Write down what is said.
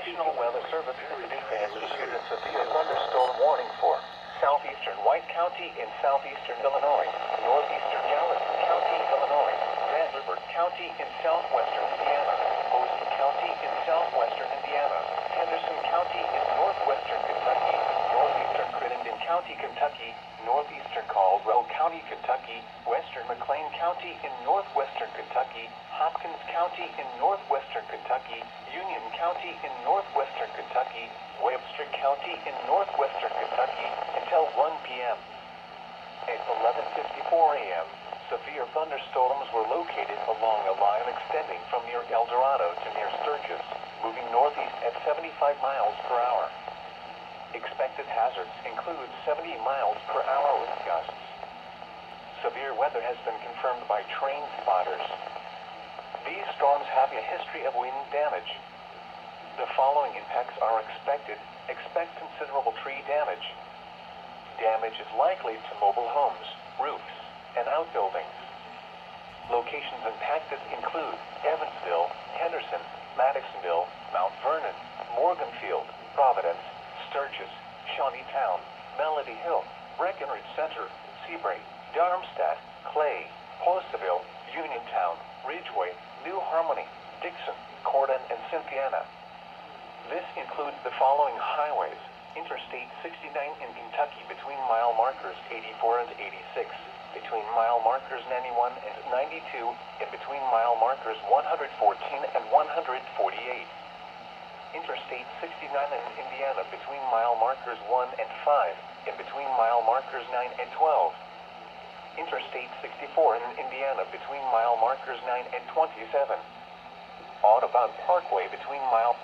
National Weather Service has issued a severe thunderstorm warning for southeastern White County in southeastern Illinois, northeastern Gallatin County, Illinois, Vanderbilt County in southwestern Indiana, Boise County in southwestern Indiana, Henderson County in northwestern Kentucky, northeastern Crittenden County, Kentucky, northeastern Caldwell County, Kentucky, western McLean County in northwestern Kentucky, Hopkins County in northwestern Kentucky, Union County in northwestern Kentucky, Webster County in northwestern Kentucky until 1 p.m. At 11:54 a.m., severe thunderstorms were located along a line extending from near El Dorado to near Sturgis, moving northeast at 75 miles per hour. Expected hazards include 70 miles per hour wind gusts. Severe weather has been confirmed by train spotters. These storms have a history of wind damage. The following impacts are expected. Expect considerable tree damage. Damage is likely to mobile homes, roofs, and outbuildings. Locations impacted include Evansville, Henderson, Madisonville, Mount Vernon, Morganfield, Providence, Sturgis, Shawneetown, Melody Hill, Breckenridge Center, Seabury, Darmstadt, Clay, Postville, Uniontown, Ridgeway, New Harmony, Dixon, Corydon, and Cynthiana. This includes the following highways: Interstate 69 in Kentucky between mile markers 84 and 86, between mile markers 91 and 92, and between mile markers 114 and 148. Interstate 69 in Indiana between mile markers 1 and 5, and between mile markers 9 and 12. Interstate 64 in Indiana between mile markers 9 and 27. Audubon Parkway between mile